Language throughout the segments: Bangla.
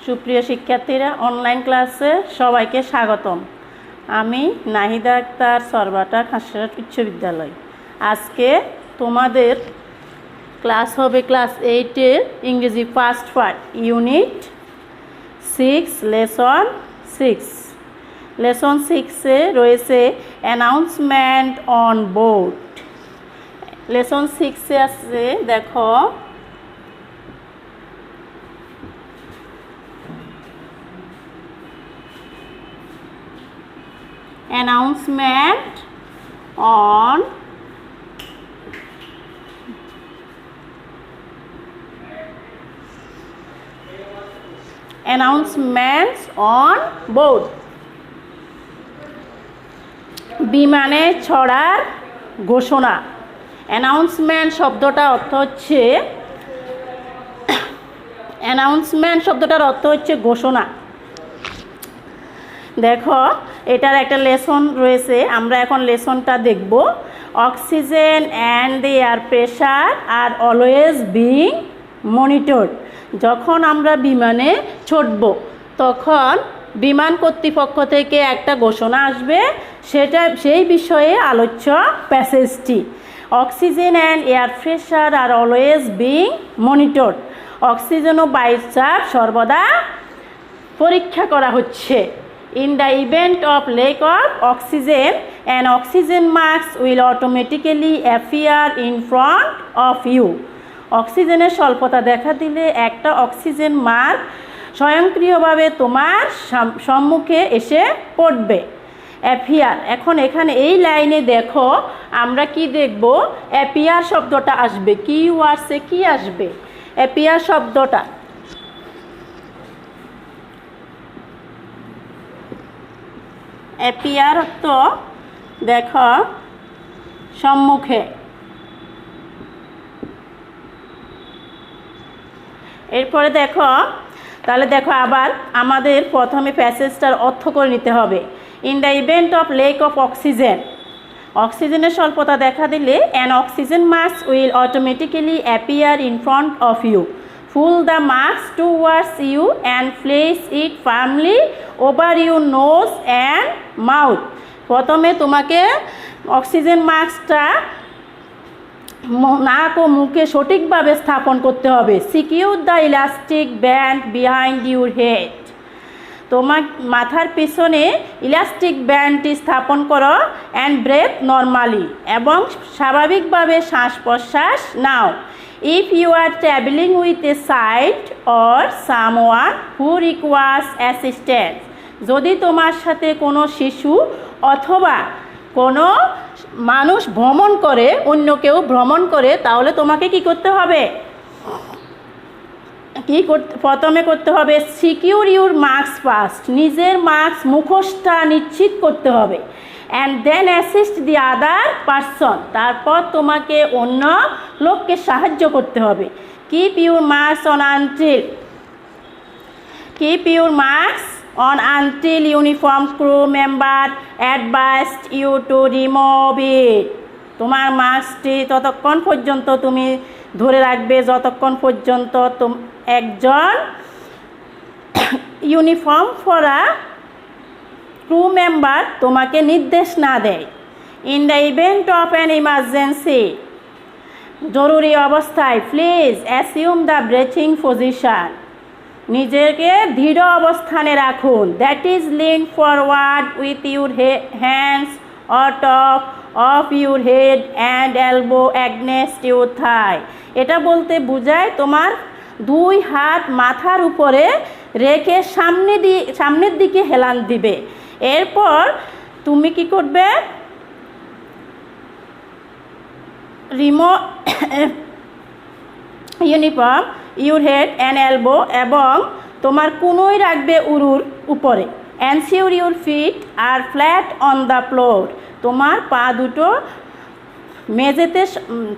সুপ্রিয় শিক্ষার্থীরা, অনলাইন ক্লাসে সবাইকে স্বাগতম। আমি নাহিদা আক্তার, সরবাটা খাসড়াট উচ্চ বিদ্যালয়। আজকে তোমাদের ক্লাস হবে ক্লাস 8-এর ইংরেজি first part, unit 6, lesson 6। Lesson 6-এ রয়েছে অ্যানাউন্সমেন্ট অন বোর্ড। লেসন 6-এ আছে, দেখো, announcement on announcements on board। বিমানে ছড়ার ঘোষণা। অ্যানাউন্সমেন্ট শব্দটার অর্থ হচ্ছে ঘোষণা। দেখো, এটার একটা লেসন রয়েছে, আমরা এখন লেসনটা দেখব। Oxygen and the air pressure are always being monitored. যখন আমরা বিমানে চড়ব তখন বিমান কর্তৃপক্ষ থেকে একটা ঘোষণা আসবে, সেই বিষয়ে আলোচ্য প্যাসেজটি। Oxygen and air pressure are always being monitored. Oxygen ও বায়ুর চাপ সর্বদা পরীক্ষা করা হচ্ছে। In the event of lack of oxygen, an oxygen mask will automatically appear in front of you. অক্সিজেনের স্বল্পতা দেখা দিলে একটা অক্সিজেন মাস্ক স্বয়ংক্রিয়ভাবে তোমার সম্মুখে এসে পড়বে। অ্যাপিয়ার। এখন এখানে এই লাইনে দেখো, আমরা কি দেখব? অ্যাপিয়ার শব্দটা আসবে। কি ওয়ার্ডসে কি আসবে? অ্যাপিয়ার শব্দটা অ্যাপিয়ার তো দেখো সম্মুখে। এরপরে দেখো, তাহলে দেখো আবার আমাদের প্রথমে প্যাসেজটার অর্থ করে নিতে হবে। In the event of lack of oxygen, অক্সিজেনের স্বল্পতা দেখা দিলে an oxygen mask will automatically appear in front of you. Pull the mask towards you and place it firmly over your nose and mouth. প্রথমে তোমাকে অক্সিজেন মাস্কটা নাক ও মুখে সঠিকভাবে স্থাপন করতে হবে। Secure the elastic band behind your head. তোমার মাথার পিছনে ইলাস্টিক ব্যান্ডটি স্থাপন করো। অ্যান্ড ব্রেথ নর্মালি, এবং স্বাভাবিকভাবে শ্বাস প্রশ্বাস নাও। If you are traveling with a child or someone who requires assistance, যদি তোমার সাথে কোনো শিশু অথবা কোনো মানুষ ভ্রমণ করে, অন্য কেউ ভ্রমণ করে, তাহলে তোমাকে কি করতে হবে? প্রথমে করতে হবে সিকিউর ইউর মাস্ক ফার্স্ট, নিজের মাস্ক মুখোশটা নিশ্চিত করতে হবে। And then assist the other person, তারপর তোমাকে অন্য লোককে সাহায্য করতে হবে। Keep your mask on until uniform crew member advised you to remove it. তোমার মাস্কটি ততক্ষণ পর্যন্ত তুমি ধরে রাখবে যতক্ষণ পর্যন্ত একজন ইউনিফর্ম পরা ক্রু মেম্বার তোমাকে নির্দেশ না দেয়। In the event of an emergency, জরুরি অবস্থায়, please assume the breathing position, নিজেকে দৃঢ় অবস্থানে রাখুন। That is lean forward with your hands on top of your head and elbow against your thigh. এটা বলতে বোঝায় তোমার দুই হাত মাথার উপরে রেখে সামনের দিকে হেলান দিবে। এরপর তুমি কি করবে? Uniform your head and elbow, এবং তোমার কুনোই রাখবে উরুর উপরে। Ensure your feet are flat on the floor, তোমার পা দুটো মেঝেতে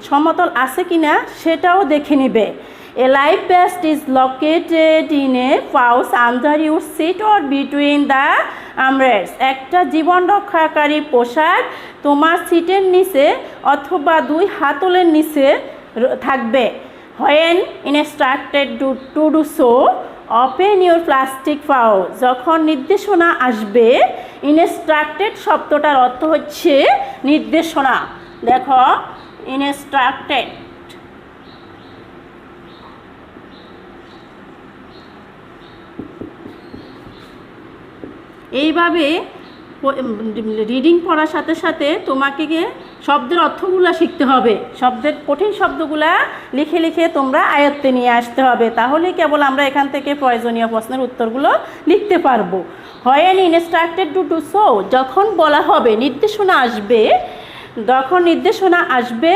সমতল আছে কিনা সেটাও দেখে নিবে। A life vest is located in a pouch under your seat or between the armrests. একটা জীবন রক্ষাকারী পোশাক তোমার সিটের নিচে অথবা দুই হাতলের নিচে থাকবে। When instructed to do so, open your plastic pouch, যখন নির্দেশনা আসবে, ইনস্ট্রাক্টেড শব্দটার অর্থ হচ্ছে নির্দেশনা। দেখো ইনস্ট্রাক্টেড, এইভাবে রিডিং পড়ার সাথে সাথে তোমাকে শব্দের অর্থগুলো শিখতে হবে, শব্দের কঠিন শব্দগুলা লিখে লিখে তোমরা আয়ত্তে নিয়ে আসতে হবে, তাহলে কেবল আমরা এখান থেকে প্রয়োজনীয় প্রশ্নের উত্তরগুলো লিখতে পারবো। When instructed to do so, যখন বলা হবে, নির্দেশনা আসবে, যখন নির্দেশনা আসবে,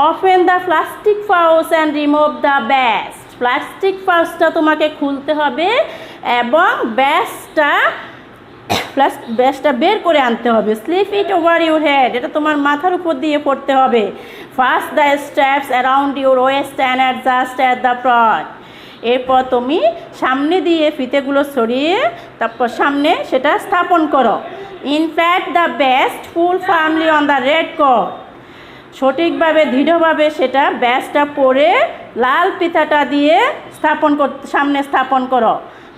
open the plastic pouch and remove the ব্যাস, প্লাস্টিক পাউচটা তোমাকে খুলতে হবে এবং ব্যাসটা বের করে আনতে হবে। Slip it over your head, এটা তোমার মাথার উপর দিয়ে পড়তে হবে। First the straps around your waist and adjust at the front, এরপর তুমি সামনে দিয়ে ফিতেগুলো সরিয়ে তারপর সামনে সেটা স্থাপন করো। In fact the best full firmly on the red cord, সঠিকভাবে দৃঢ়ভাবে সেটা ব্যাসটা পরে লাল পিতাটা দিয়ে সামনে স্থাপন করো।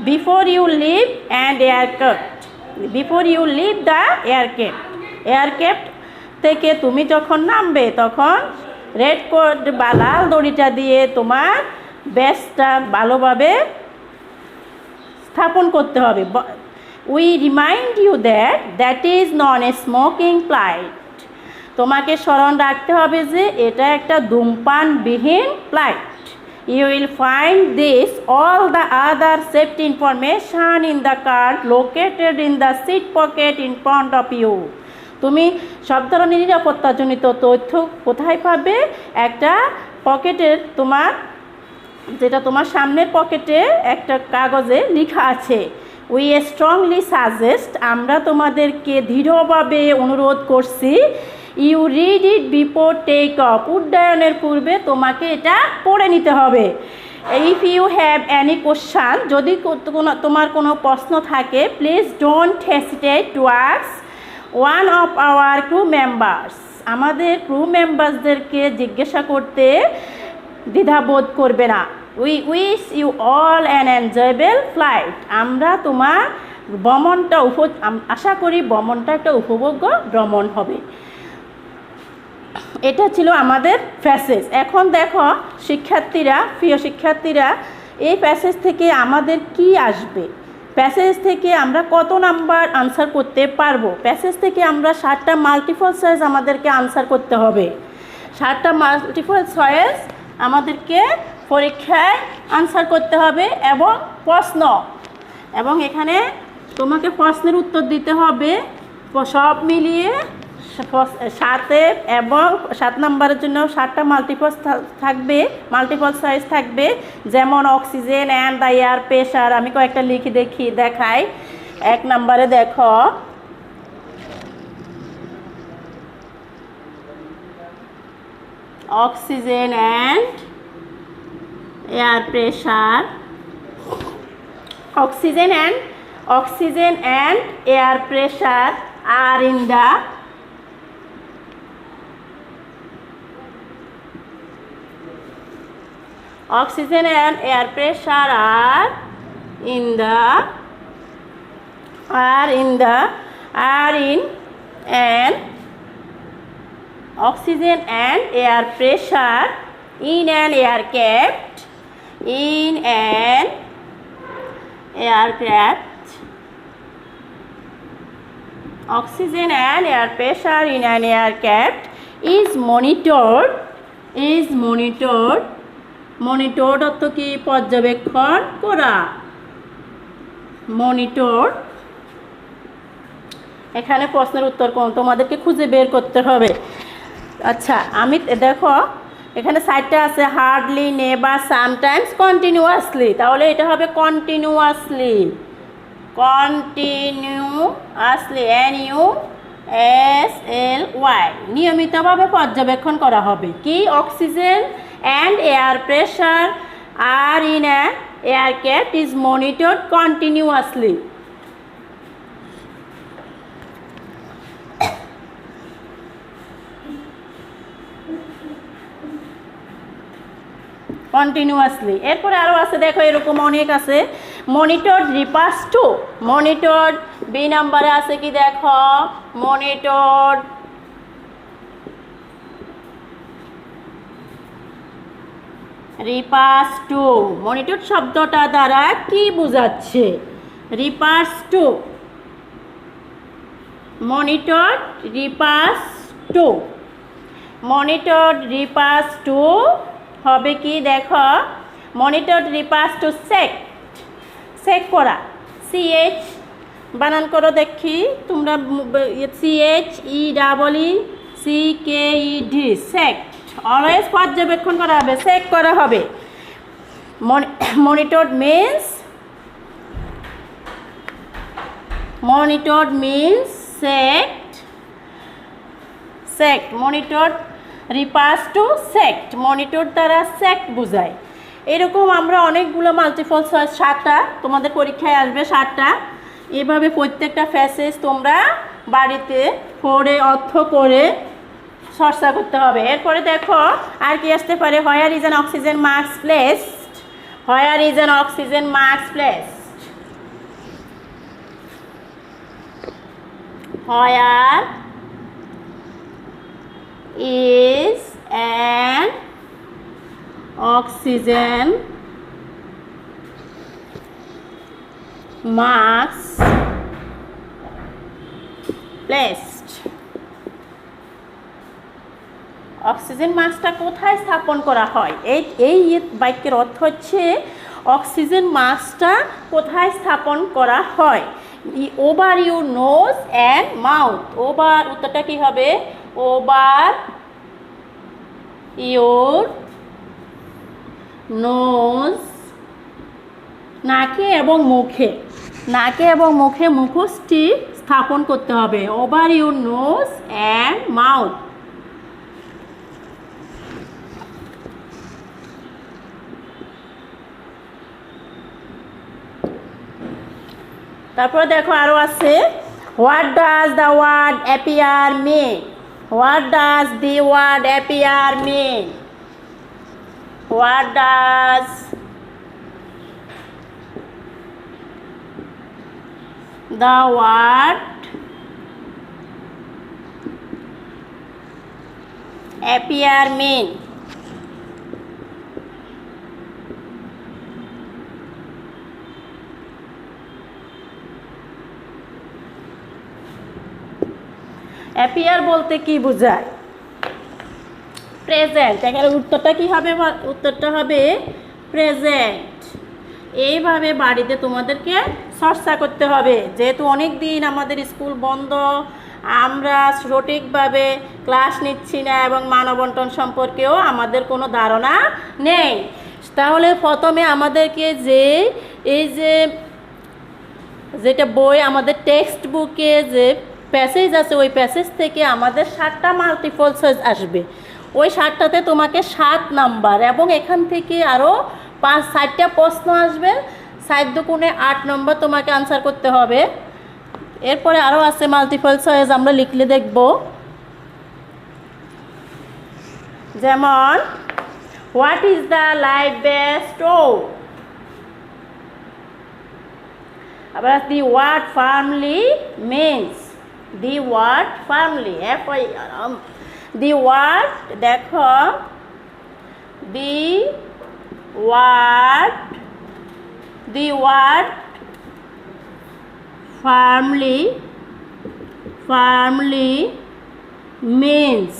Before you leave and before you leave the aircraft থেকে তুমি যখন নামবে তখন রেড কোড বা লাল দড়িটা দিয়ে তোমার ব্যাসটা ভালোভাবে স্থাপন করতে হবে। We remind you that is non a smoking flight, তোমাকে স্মরণ রাখতে হবে যে এটা একটা ধূমপানবিহীন প্লাইট। You will find this all the other safety information in the card located in the seat pocket in front of you. তুমি সব ধরনের নিরাপত্তাজনিত তথ্য কোথায় পাবে? একটা পকেটের যেটা তোমার সামনের পকেটে একটা কাগজে লেখা আছে। উই স্ট্রংলি সাজেস্ট, আমরা তোমাদেরকে দৃঢ়ভাবে অনুরোধ করছি, you read it before take off, উড্ডয়নের পূর্বে তোমাকে এটা পড়ে নিতে হবে। If you have any question, যদি তোমার কোনো প্রশ্ন থাকে, please don't hesitate to ask one of our crew members, আমাদের ক্রু মেম্বার্সদেরকে জিজ্ঞাসা করতে দ্বিধাবোধ করবে না। We wish you all an enjoyable flight, আমরা তোমার ভ্রমণটা আশা করি ভ্রমণটা একটা উপভোগ্য ভ্রমণ হবে। এটা ছিল আমাদের প্যাসেজ। এখন দেখো শিক্ষার্থীরা, প্রিয় শিক্ষার্থীরা, এই প্যাসেজ থেকে আমাদের কি আসবে, প্যাসেজ থেকে আমরা কত নাম্বার আনসার করতে পারবো। প্যাসেজ থেকে আমরা 7টা মাল্টিপল চয়েস আমাদেরকে আনসার করতে হবে। 7টা মাল্টিপল চয়েস আমাদেরকে পরীক্ষায় আনসার করতে হবে এবং প্রশ্ন, এবং এখানে তোমাকে প্রশ্নের উত্তর দিতে হবে সব মিলিয়ে 7 এবং 7 নম্বরের জন্য 7টা মাল্টিপল চয়েস থাকবে, যেমন oxygen and the air pressure. আমি কয়েকটা লিখে দেখাই। 1 নম্বরে দেখো, oxygen and air pressure, oxygen and air pressure are in the oxygen and air pressure are in an oxygen and air pressure in an aircraft oxygen and air pressure in an aircraft is monitored অর্থ কি? পর্যবেক্ষণ করা। মনিটর, এখানে প্রশ্নের উত্তর তোমাদেরকে খুঁজে বের করতে হবে। আচ্ছা, আমি দেখো এখানে 4টা আছে, হার্ডলি, নেভার, সামটাইমস, কন্টিনিউয়াসলি, তাহলে এটা হবে কন্টিনিউয়াসলি, NUSLY, নিয়মিতভাবে পর্যবেক্ষণ করা হবে। কি? Oxygen and air pressure are in an aircraft is monitored continuously. Continuously. এরপরে আরও আছে, দেখো এরকম অনেক আছে। মনিটরড রিপার্স টু, মনিটরড বি নাম্বারে আছে কি দেখো, মনিটরড রিপার্স টু, মনিটর শব্দটা দ্বারা কি বোঝাচ্ছে, refers to, monitor refers to, monitor refers to হবে কি দেখো, monitor refers to checked, check করা, সিএইচ বানান করো দেখি তোমরা, CH E double E C K E D, checked, always পর্যবেক্ষণ করা হবে, চেক করা হবে। Monitored means, monitored means checked, checked, monitored রিপার্স to checked, monitor দ্বারা সেক্ট বোঝায়। এরকম আমরা অনেকগুলো মাল্টিপল চয়েস, 7টা তোমাদের পরীক্ষায় আসবে, 7টা। এভাবে প্রত্যেকটা প্যাসেজ তোমরা বাড়িতে পড়ে অর্থ করে চর্চা করতে হবে। এরপরে দেখো আর কি আসতে পারে, where is an oxygen mask placed, where is an oxygen mask placed, where is an oxygen mask placed, oxygen মাস্কটা কোথায় স্থাপন করা হয়, এই বাক্যের অর্থ হচ্ছে অক্সিজেন মাস্কটা কোথায় স্থাপন করা হয়, over your nose and mouth, over, উত্তরটা কি হবে, ওভার ইউর নোজ, নাকে এবং মুখে, নাকে এবং মুখে মুখোশটি স্থাপন করতে হবে, over your nose and mouth. তারপরে দেখো আরও আছে, what does the word appear mean, what does the word appear mean, what does the word appear mean, appear বলতে কি বোঝায়, প্রেজেন্ট, এখানে উত্তরটা কি হবে, উত্তরটা হবে প্রেজেন্ট। এইভাবে বাড়িতে তোমাদেরকে চর্চা করতে হবে, যেহেতু অনেক দিন আমাদের স্কুল বন্ধ, আমরা সঠিকভাবে ক্লাস নিচ্ছি না এবং মানবন্টন সম্পর্কেও আমাদের কোনো ধারণা নেই। তাহলে প্রথমে আমাদেরকে যেটা বই, আমাদের টেক্সট বুকে যে প্যাসেজ আছে, ওই প্যাসেজ থেকে আমাদের 7টা মাল্টিপল চয়েস আসবে, ওই 7টাতে তোমাকে 7 নাম্বার, এবং এখান থেকে আরও 5-4টা প্রশ্ন আসবে, 7 দুগুণে 8 নম্বর তোমাকে আনসার করতে হবে। এরপরে আরও আছে মাল্টিপল চয়েস, আমরা লিখলে দেখব, যেমন what is the life vest ও, আবার the word firmly means, the word firmly, the word, দেখো the word firmly means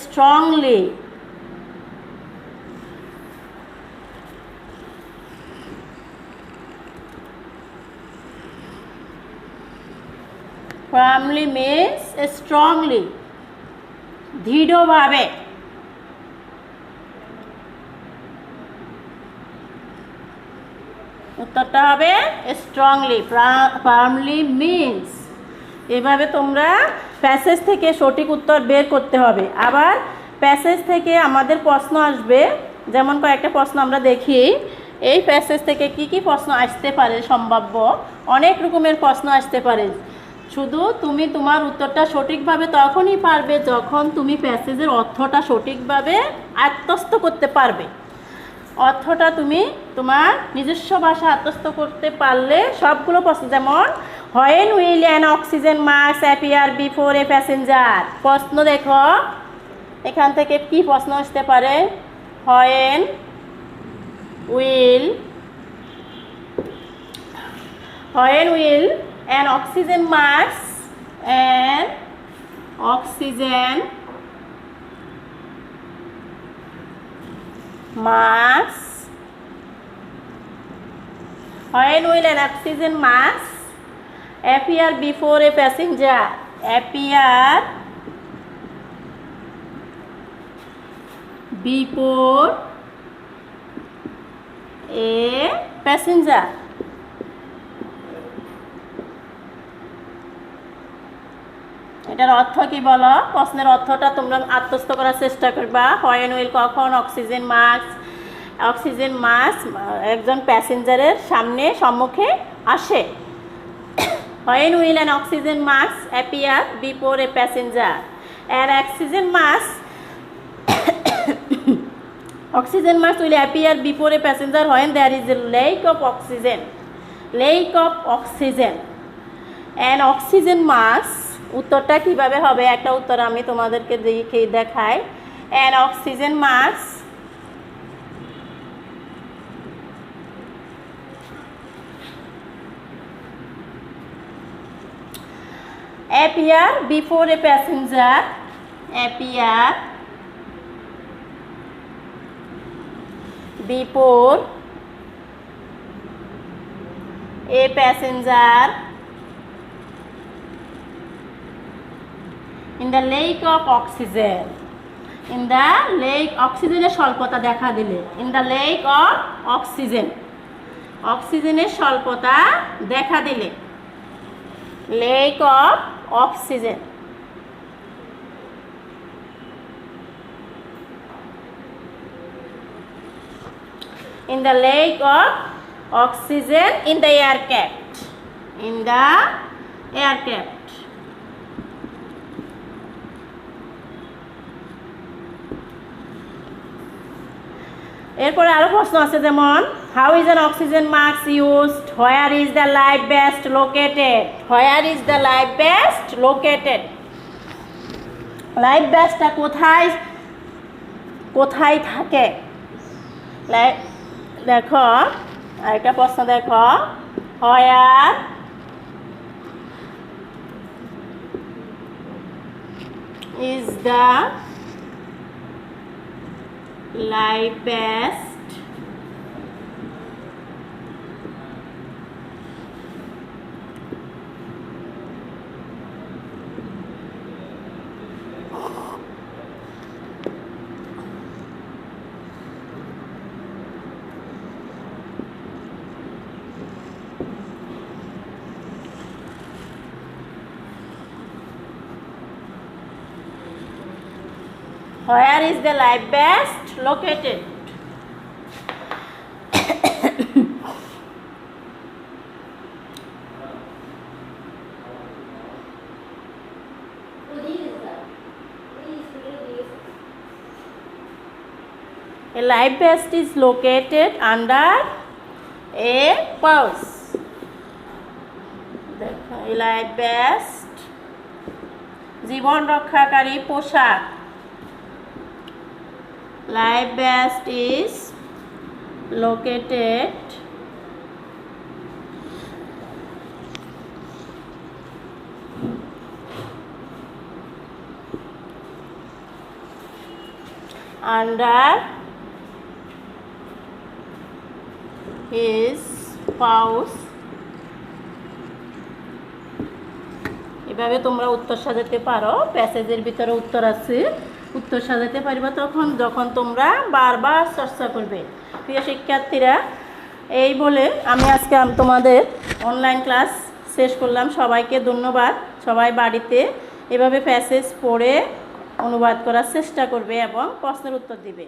strongly, firmly means strongly, দৃঢ়ভাবে। উত্তরটা হবে স্ট্রংলি, ফার্মলি মিন্স। এভাবে তোমরা প্যাসেজ থেকে সঠিক উত্তর বের করতে হবে। আবার প্যাসেজ থেকে আমাদের প্রশ্ন আসবে, যেমন কয়েকটা প্রশ্ন আমরা দেখি, এই প্যাসেজ থেকে কি কি প্রশ্ন আসতে পারে, সম্ভাব্য অনেক রকমের প্রশ্ন আসতে পারে। শুধু তুমি তোমার উত্তরটা সঠিকভাবে তখনই পারবে যখন তুমি প্যাসেজের অর্থটা সঠিকভাবে আত্মস্থ করতে পারবে। অর্থটা তুমি তোমার নিজস্ব ভাষা আত্মস্থ করতে পারলে সবগুলো প্রশ্ন, যেমন when will an oxygen mask appear before a passenger. প্রশ্ন দেখো এখান থেকে কি প্রশ্ন আসতে পারে। When will an oxygen mask When will an oxygen mask appear before a passenger? Appear before a passenger. এটার অর্থ কি বলো? প্রশ্নের অর্থটা তোমরা আত্মস্থ করার চেষ্টা করবা। হোয়েন উইল কখন অক্সিজেন মাস্ক একজন প্যাসেঞ্জারের সম্মুখে আসে। When will an oxygen mask appear before a passenger. An oxygen mask will appear before a passenger when there is a lack of oxygen. An oxygen mask, উত্তরটা কিভাবে হবে? একটা উত্তর আমি তোমাদেরকে দেখাই। An oxygen mask appear before a passenger in the lack of oxygen. অক্সিজেনের স্বল্পতা দেখা দিলে, in the lack of oxygen, অক্সিজেনের স্বল্পতা দেখা দিলে, lack of oxygen. In the lack of oxygen in the aircraft. এরপরে আরো প্রশ্ন আছে, যেমন how is an oxygen mask used, where is the life vest located, life ভেস্টটা কোথায় থাকে। দেখো আরেকটা প্রশ্ন দেখো, where is the life vest Where is the life vest located? A life vest is located under a purse. A life vest জীবন রক্ষাকারী পোশাক। Life vest is located under his pouch. এভাবে তোমরা উত্তর সাজাতে পারো। প্যাসেজের ভিতরে উত্তর আছে, উত্তর সাজাতে পারবে যখন তোমরা বারবার চর্চা করবে। প্রিয় শিক্ষার্থীরা, এই বলে আমি আজকে তোমাদের অনলাইন ক্লাস শেষ করলাম। সবাইকে ধন্যবাদ। সবাই বাড়িতে এভাবে প্যাসেজ পড়ে অনুবাদ করার চেষ্টা করবে এবং প্রশ্নের উত্তর দিবে।